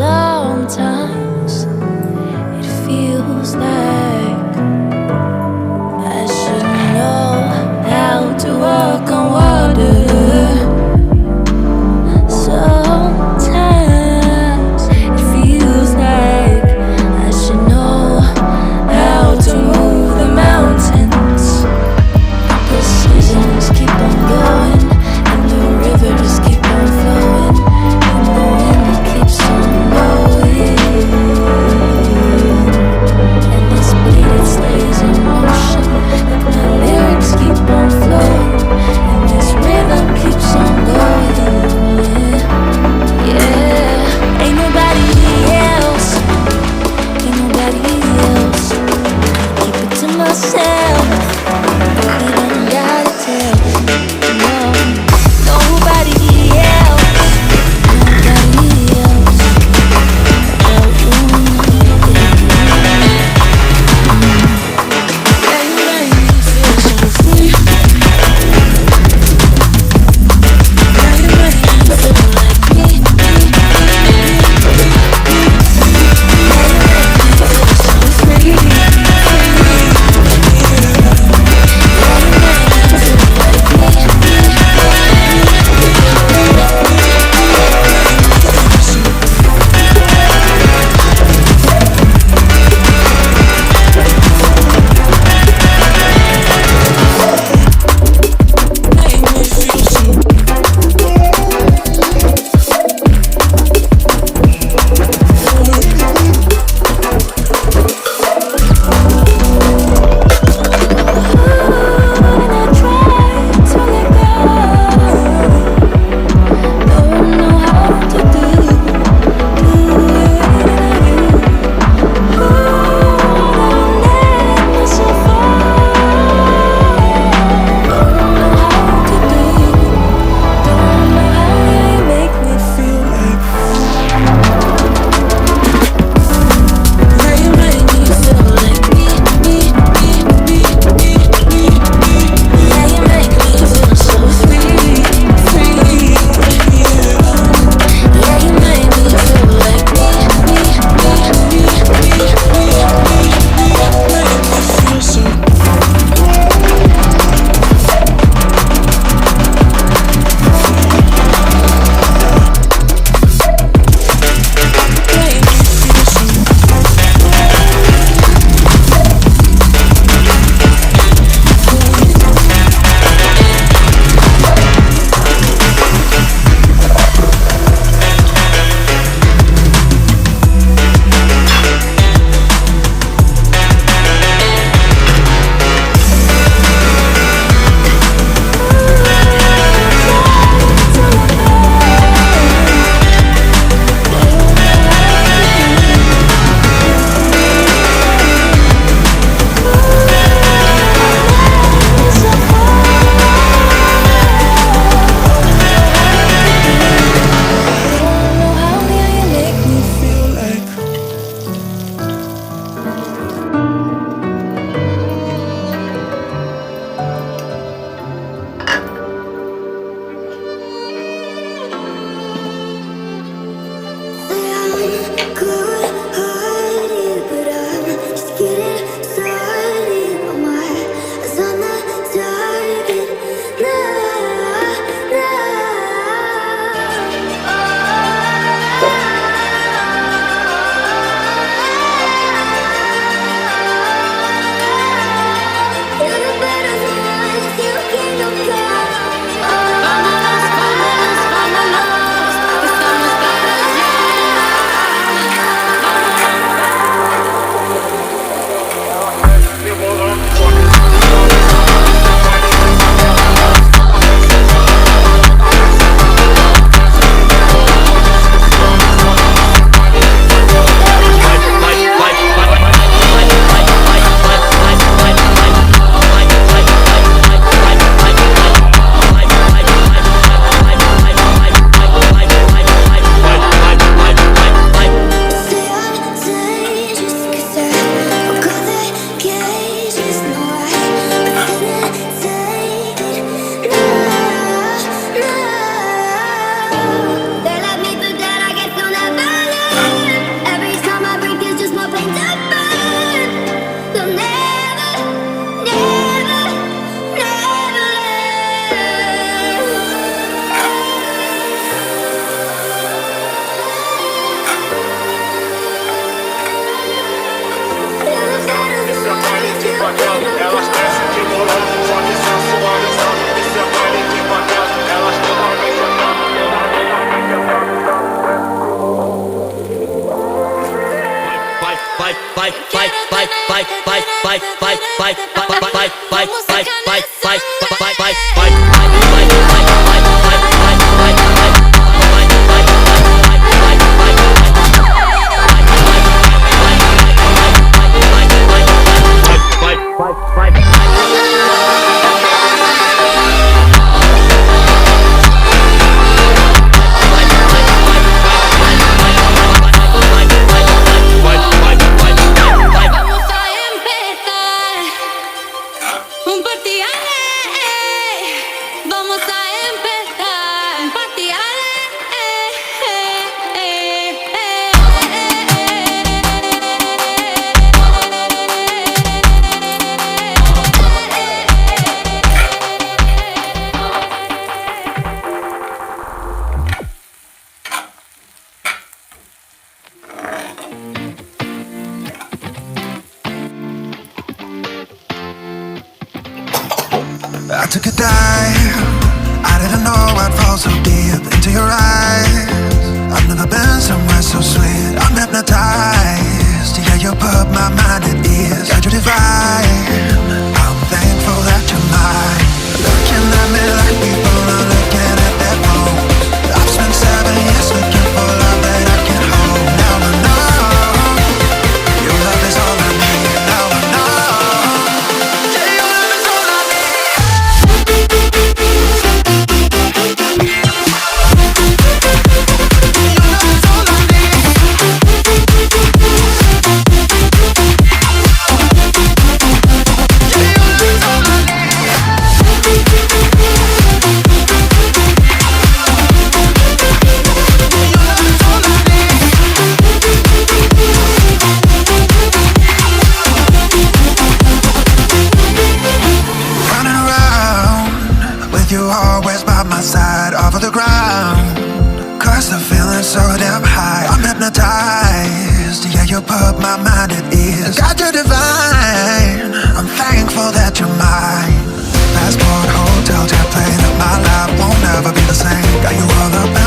Sometimes it feels like I should know how to walk on water. Sometimes it feels like I should know how to move the mountains. The seasons keep on going, and the river just keep on flowing, and the wind it keeps on blowing. I took a dive, I didn't know I'd fall so deep into your eyes. I've never been somewhere so sweet, I'm hypnotized. Yeah, you put my mind at ease, got you divine. I'm thankful that you're mine. Looking at me like people are looking at their phones. I've spent 7 years looking for love that I can hold. Now I know your love is all I need. Now I know, yeah, your love is all I need. You always by my side, off of the ground. Cause the feeling's so damn high, I'm hypnotized. Yeah, you put my mind at ease, got you divine. I'm thankful that you're mine. Passport, hotel, jet plane, my life won't ever be the same. Got you all up